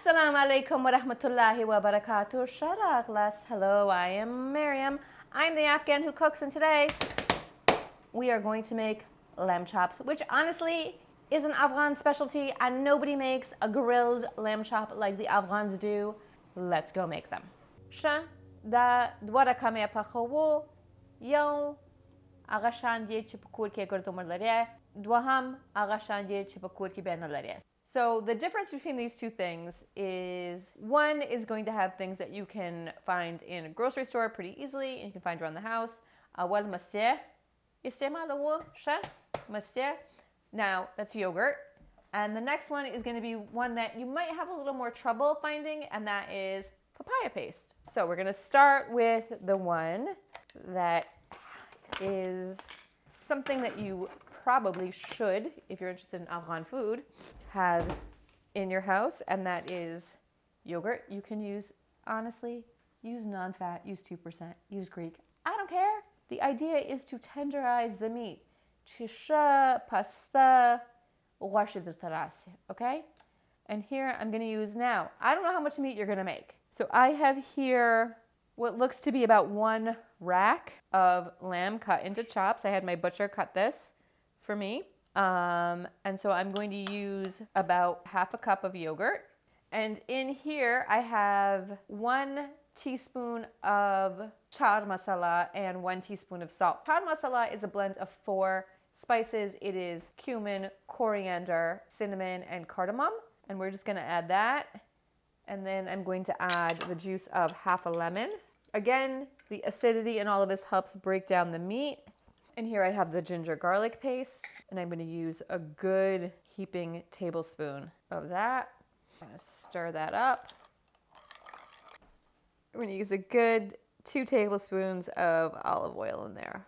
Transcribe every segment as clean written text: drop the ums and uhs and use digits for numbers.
Assalamu alaikum wa rahmatullahi wa barakatuh. Sharaglas. Hello, I am Miriam. I'm the Afghan who cooks, and today we are going to make lamb chops, which honestly is an Afghan specialty, and nobody makes a grilled lamb chop like the Afghans do. Let's go make them. Sha da dwara kame pakhawo yo agashandye chipakur ke gurtumar dwaham agashandye chipakur ki benalaria. So the difference between these two things is one is going to have things that you can find in a grocery store pretty easily and you can find around the house. Awal masya istemalawo sha masya. Now that's yogurt. And the next one is going to be one that you might have a little more trouble finding, and that is papaya paste. So we're going to start with the one that is something that you probably should, if you're interested in Afghan food, have in your house, and that is yogurt. You can use, honestly, use non-fat, use 2%, use Greek. I don't care. The idea is to tenderize the meat. Chisha, pasta, okay? And here I'm gonna use now, I don't know how much meat you're gonna make. So I have here what looks to be about 1 rack of lamb cut into chops. I had my butcher cut this for me. And so I'm going to use about half a cup of yogurt. And in here I have 1 teaspoon of char masala and 1 teaspoon of salt. Char masala is a blend of 4 spices. It is cumin, coriander, cinnamon, and cardamom. And we're just gonna add that. And then I'm going to add the juice of half a lemon. Again, the acidity and all of this helps break down the meat. And here I have the ginger garlic paste, and I'm gonna use a good heaping tablespoon of that. I'm gonna stir that up. I'm gonna use a good 2 tablespoons of olive oil in there.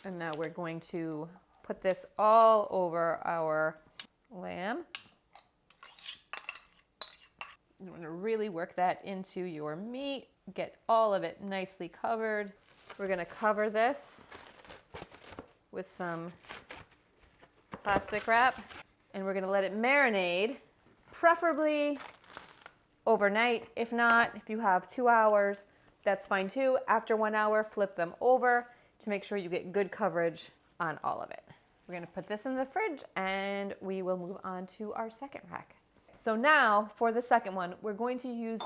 And now we're going to put this all over our lamb. You want to really work that into your meat, get all of it nicely covered. We're going to cover this with some plastic wrap, and we're going to let it marinate, preferably overnight. If not, if you have 2 hours, that's fine too. After 1 hour, flip them over to make sure you get good coverage on all of it. We're gonna put this in the fridge and we will move on to our second rack. So now for the second one, we're going to use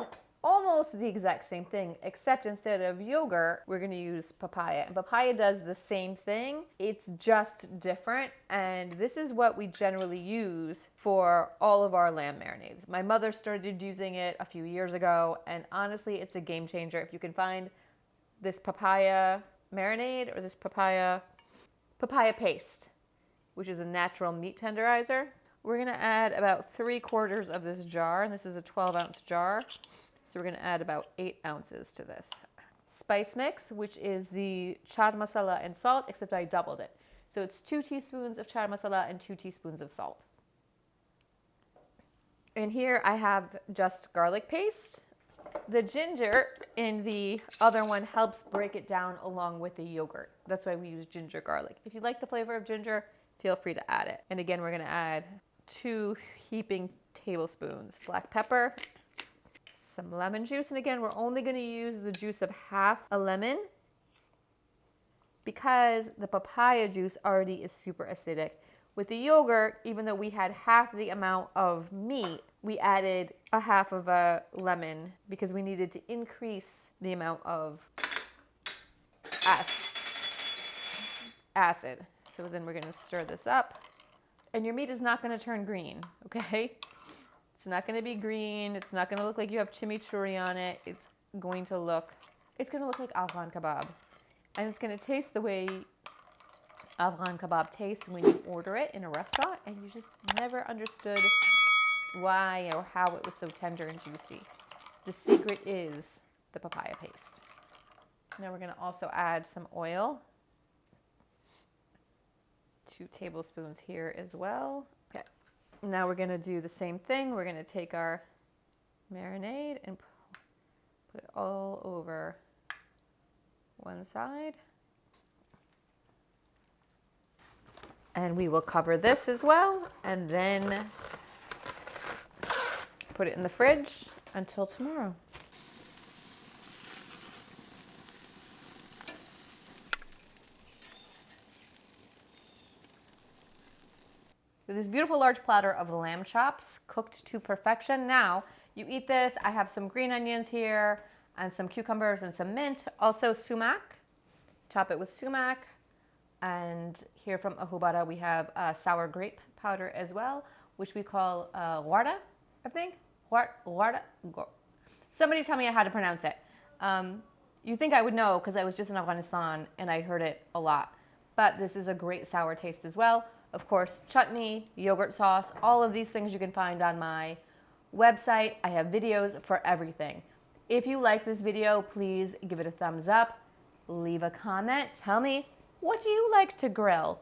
almost the exact same thing, except instead of yogurt, we're gonna use papaya. And papaya does the same thing, it's just different. And this is what we generally use for all of our lamb marinades. My mother started using it a few years ago, and honestly, it's a game changer. If you can find this papaya marinade or this papaya paste, which is a natural meat tenderizer. We're gonna add about 3/4 of this jar, and this is a 12-ounce jar. So we're gonna add about 8 ounces to this. Spice mix, which is the char masala and salt, except I doubled it. So it's 2 teaspoons of char masala and 2 teaspoons of salt. And here I have just garlic paste. The ginger in the other one helps break it down along with the yogurt. That's why we use ginger garlic. If you like the flavor of ginger, feel free to add it. And again, we're gonna add 2 heaping tablespoons. Black pepper, some lemon juice. And again, we're only gonna use the juice of half a lemon because the papaya juice already is super acidic. With the yogurt, even though we had half the amount of meat, we added a half of a lemon because we needed to increase the amount of acid. So then we're gonna stir this up. And your meat is not gonna turn green, okay? It's not gonna be green. It's not gonna look like you have chimichurri on it. It's gonna look like Afghan kebab. And it's gonna taste the way Afghan kebab tastes when you order it in a restaurant, and you just never understood why or how it was so tender and juicy. The secret is the papaya paste. Now we're gonna also add some oil. 2 tablespoons here as well. Okay. Now we're gonna do the same thing. We're gonna take our marinade and put it all over one side. And we will cover this as well, and then put it in the fridge until tomorrow. This beautiful large platter of lamb chops cooked to perfection. Now you eat this. I have some green onions here and some cucumbers and some mint. Also sumac. Chop it with sumac. And here from Ahubara we have sour grape powder as well, which we call guarda, I think. Guarda. Somebody tell me how to pronounce it. You think I would know because I was just in Afghanistan and I heard it a lot. But this is a great sour taste as well. Of course, chutney, yogurt sauce, all of these things you can find on my website. I have videos for everything. If you like this video, please give it a thumbs up, leave a comment, tell me, what do you like to grill?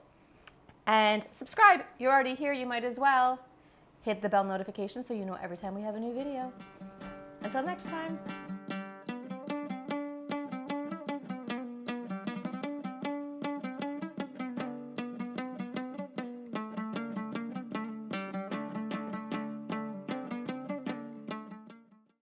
And subscribe. You're already here, you might as well. Hit the bell notification so you know every time we have a new video. Until next time.